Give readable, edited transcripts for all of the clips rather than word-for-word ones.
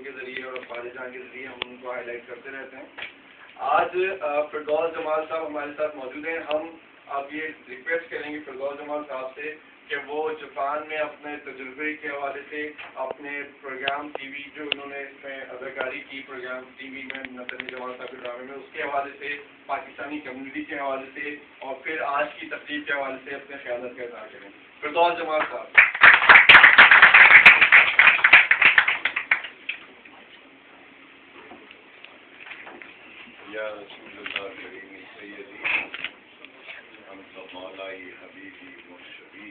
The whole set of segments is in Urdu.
کے ذریعے اور افاد جان کے ذریعے ہم ان کو ہائی لائٹ کرتے رہتے ہیں. آج فردوس جمال صاحب ہمارے ساتھ موجود ہیں. ہم اب یہ ریکویسٹ کریں گے فردوس جمال صاحب سے کہ وہ جاپان میں اپنے تجربے کے حوالے سے اپنے پروگرام ٹی وی جو انہوں نے اس میں اداکاری کی پروگرام ٹی وی میں نصر جمال صاحب کے ڈرامے میں اس کے حوالے سے پاکستانی کمیونٹی کے حوالے سے اور پھر آج کی تقریب کے حوالے سے اپنے خیالات کا اظہار کریں. فردوس جمال صاحب. یا رسول اللہ کریم سیدی انت مولائی حبیبی مرشدی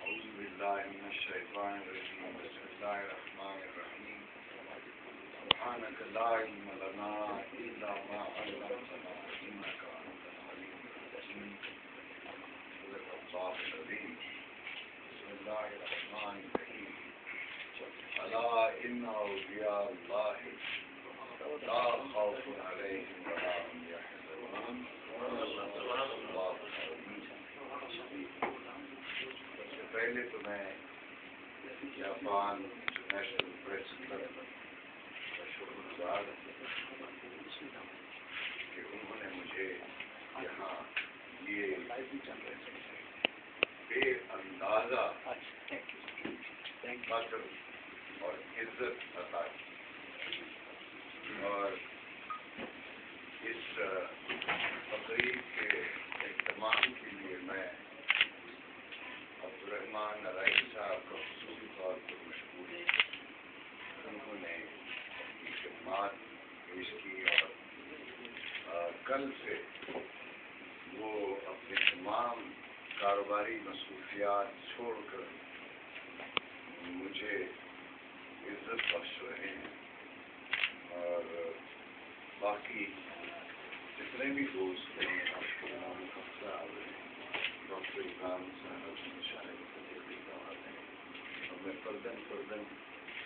اعوذ باللہ من الشیطان الرجیم بسم اللہ الرحمن الرحیم سبحانک لا علم لنا الا ما علمتنا انک انت العلیم الحکیم صدق اللہ العظیم. بسم اللہ الرحمن الرحیم الا ان اولیاء اللہ لا خوف علیہم ولا هم یحزنون. سب سے پہلے تو میں جاپان انٹرنیشنل پریس کلب کا شکر گزار کہ انہوں نے مجھے یہاں یہ بے اندازہ قدر اور عزت عطا کی اور اس تقریب کے اہتمام کے لیے میں عبدالرحمن علائی صاحب کا خصوصی طور پر مشکور ہوں. انہوں نے اپنی خدمات پیش کی اور کل سے وہ اپنے تمام کاروباری مصروفیات چھوڑ کر مجھے عزت بخش رہے ہیں. اور باقی جتنے بھی دوست ہیں ڈاکٹر عمران صاحب شاہد اور میں فردن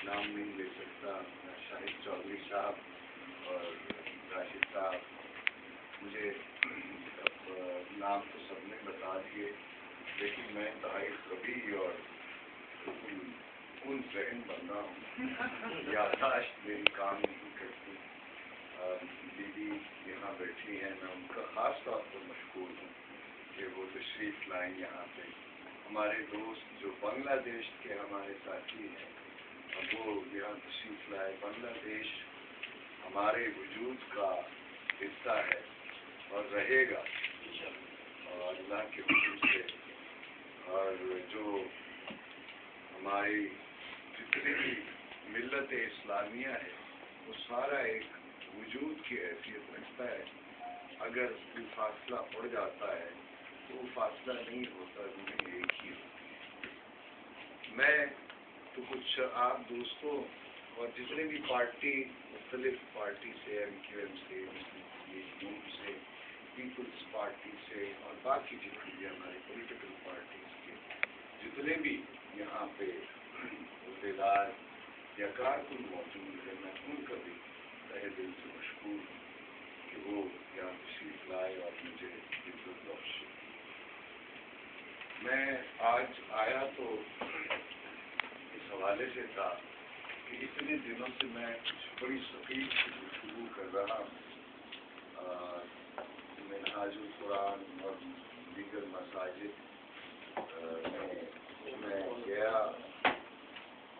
نام نہیں لے سکتا. شاہد چودھری صاحب اور راشد صاحب مجھے نام تو سب نے بتا دیے لیکن میں انتہائی کبھی اور ان ذہن بندہ ہوں. یادداشت میری کام نہیں کرتی. دیدی یہاں بیٹھی ہیں میں ان کا خاص طور پر مشکور ہوں کہ وہ تشریف لائیں یہاں پہ. ہمارے دوست جو بنگلہ دیش کے ہمارے ساتھی ہیں وہ یہاں تشریف لائے. بنگلہ دیش ہمارے وجود کا حصہ ہے اور رہے گا اور اللہ کے وجود سے. اور جو ہماری جتنی بھی ملت اسلامیہ ہے وہ سارا ایک وجود کی حیثیت رکھتا ہے. اگر کوئی فاصلہ پڑ جاتا ہے تو وہ فاصلہ نہیں ہوتا, زندگی ایک ہی ہوتی ہے. میں تو کچھ آپ دوستوں اور جتنے بھی پارٹی مختلف پارٹی سے ایم کیو ایم سے گروپ سے پیپلز پارٹی سے اور باقی جتنے بھی ہمارے پولیٹیکل پارٹیز کے جتنے بھی یہاں پہ عہدیدار یا کارکن موجود ہیں میں ان کا بھی تہہ دل سے مشکور ہوں کہ وہ یہاں تشریف لائے اور مجھے عزت بخشے. میں آج آیا تو اس حوالے سے تھا کہ اتنے دنوں سے میں بڑی ثقیل سے گفتگو کر رہا ہوں. منہاج القرآن اور دیگر مساجد میں گیا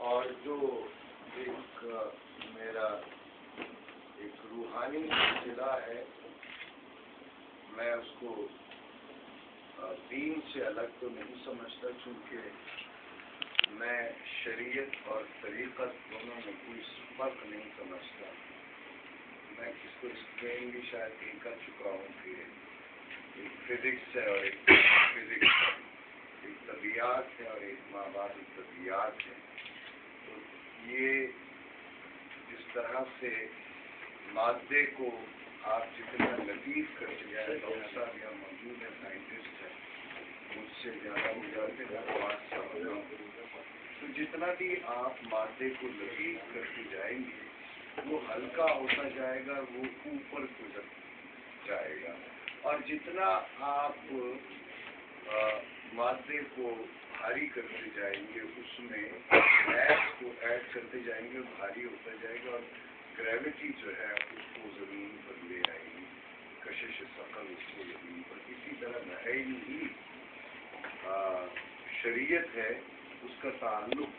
اور جو ایک میرا ایک روحانی سلسلہ ہے میں اس کو دین سے الگ تو نہیں سمجھتا چونکہ میں شریعت اور طریقت دونوں میں کوئی فرق نہیں سمجھتا. میں کس کو ایکسپلین بھی شاید کہیں کر چکا ہوں کہ ایک فزکس ہے اور ایک فزکس ہے, ایک طبیعت ہے اور ایک ماں باپ طبیعت ہے. تو یہ جس طرح سے مادے کو آپ جتنا لطیف کرتے جائیں, ڈاکٹر صاحب یہاں موجود ہیں سائنٹسٹ ہیں مجھ سے زیادہ مجھے تو جتنا بھی آپ مادے کو لطیف کرتے جائیں گے وہ ہلکا ہوتا جائے گا, وہ اوپر گزر جائے گا. اور جتنا آپ مادے کو بھاری کرتے جائیں گے اس میں ایڈ کو ایڈ کرتے جائیں گے بھاری ہوتا جائے گا، اور گریوٹی جو ہے اس کو زمین پر لے آئے گی، کشش ثقل اس کو زمین پر. اسی طرح نہیل ہی شریعت ہے، اس کا تعلق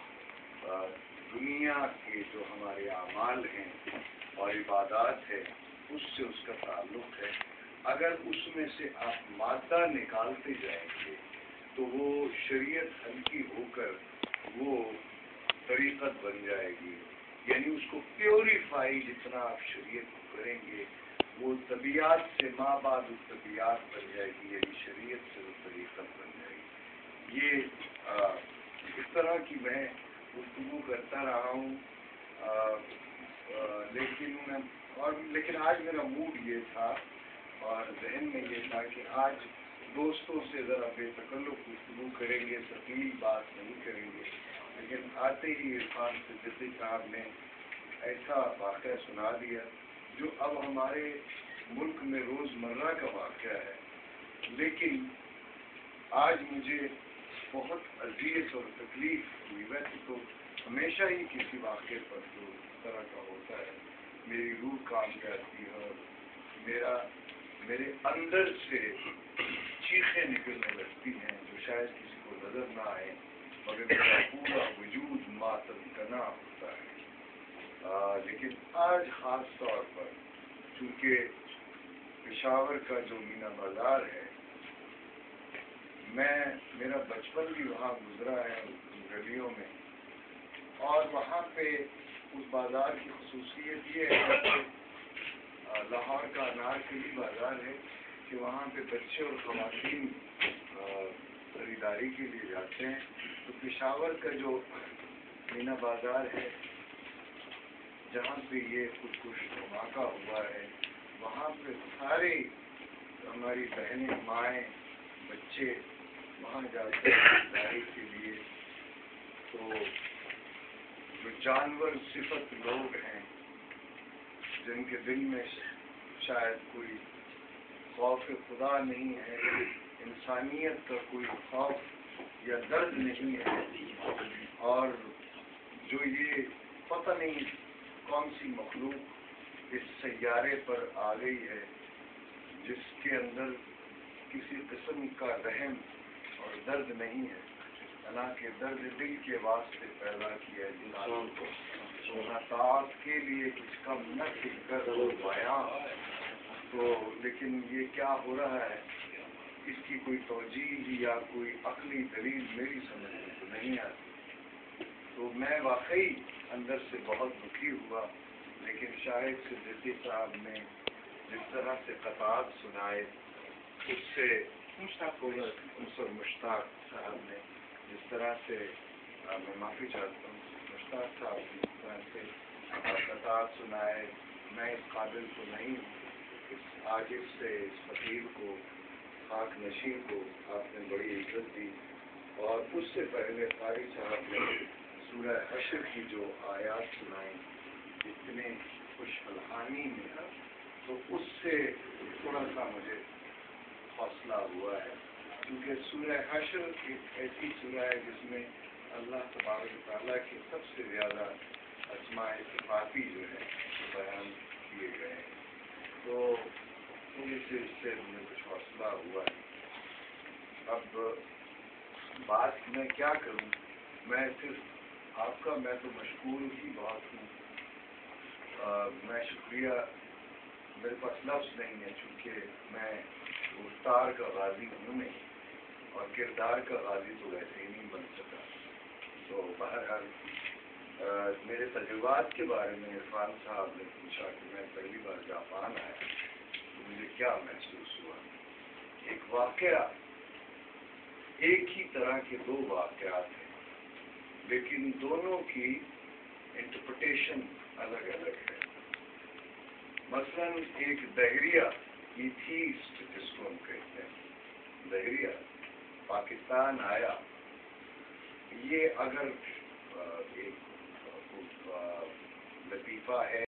دنیا کے جو ہمارے اعمال ہیں اور عبادات ہے اس سے اس کا تعلق ہے. اگر اس میں سے آپ مادہ نکالتے جائیں گے تو وہ شریعت ہلکی ہو کر وہ طریقت بن جائے گی. یعنی اس کو پیوریفائی جتنا آپ شریعت کو کریں گے وہ طبیعت سے ماں بعد طبیعت بن جائے گی، یعنی شریعت سے وہ طریقت بن جائے گی. یہ اس طرح کی میں گفتگو کرتا رہا ہوں، لیکن آج میرا موڈ یہ تھا اور ذہن میں یہ تھا کہ آج دوستوں سے ذرا بے تکلف گفتگو کریں گے، ثقیل بات نہیں کریں گے. لیکن آتے ہی عرفان صدیقی صاحب نے ایسا واقعہ سنا دیا جو اب ہمارے ملک میں روزمرہ کا واقعہ ہے، لیکن آج مجھے بہت اذیت اور تکلیف ہوئی. ویسے تو ہمیشہ ہی کسی واقعے پر جو اس طرح کا ہوتا ہے میری روح کام کرتی ہے اور میرے اندر سے چیخیں نکلنے لگتی ہیں جو شاید کسی کو نظر نہ آئے، مگر میرا پورا وجود ماتم تنا ہوتا ہے. لیکن آج خاص طور پر چونکہ پشاور کا جو مینا بازار ہے، میرا بچپن بھی وہاں گزرا ہے ان گلیوں میں، اور وہاں پہ اس بازار کی خصوصیت یہ ہے کہ لاہور کا انارکلی بازار ہے کہ وہاں پہ بچے اور خواتین خریداری کے لیے جاتے ہیں. تو پشاور کا جو مینا بازار ہے جہاں پہ یہ خودکش دھماکہ ہوا ہے، وہاں پہ سارے ہماری بہنیں مائیں بچے وہاں جاتے ہیں خریداری کے لیے. تو جو جانور صفت لوگ ہیں جن کے دل میں شاید کوئی خوف خدا نہیں ہے، انسانیت کا کوئی خوف یا درد نہیں ہے، اور جو یہ پتہ نہیں کون سی مخلوق اس سیارے پر آ گئی ہے جس کے اندر کسی قسم کا رحم اور درد نہیں ہے، حالانکہ درد دل کے واسطے پیدا کیا انسان کو طاعت کے لیے کچھ کم نہ کر بیاں. تو لیکن یہ کیا ہو رہا ہے اس کی کوئی توجیہ یا کوئی عقلی دلیل میری سمجھ میں تو نہیں آتی. تو میں واقعی اندر سے بہت دکھی ہوا، لیکن شاہد صدیقی صاحب نے جس طرح سے قطعات سنائے اس سے مشتاق صاحب نے جس طرح سے میں معافی چاہتا ہوں مشتاق صاحب نے جس طرح سے قطعات سنائے، میں اس قابل تو نہیں ہوں. اس عاجز سے اس فقیر کو خاک نشین کو آپ نے بڑی عزت دی، اور اس سے پہلے قاری صاحب نے سورہ حشر کی جو آیات سنائیں اتنے خوش الحانی میں، تو اس سے تھوڑا سا مجھے حوصلہ ہوا ہے، کیونکہ سورہ حشر ایک ایسی سورہ ہے جس میں اللہ تبارک و تعالیٰ کے سب سے زیادہ اسماء صفاتی جو ہے بیان کیے گئے ہیں. تو تھوڑی سی اس سے مجھے کچھ حوصلہ ہوا ہے. اب بات میں کیا کروں، میں صرف آپ کا میں تو مشکور ہی بہت ہوں. میں شکریہ، میرے پاس لفظ نہیں ہے، چونکہ میں گفتار کا غازی ہوں نہیں اور کردار کا غازی تو ویسے ہی نہیں بن سکا. تو بہرحال میرے تجربات کے بارے میں عرفان صاحب نے پوچھا کہ میں پہلی بار جاپان آیا تو مجھے کیا محسوس ہوا. ایک واقعہ، ایک ہی طرح کے دو واقعات ہیں لیکن دونوں کی انٹرپریٹیشن الگ الگ ہے. مثلا ایک دہریہ ایتھیسٹ جس کو ہم کہتے ہیں، دہریہ پاکستان آیا، یہ اگر ایک لطیفہ ہے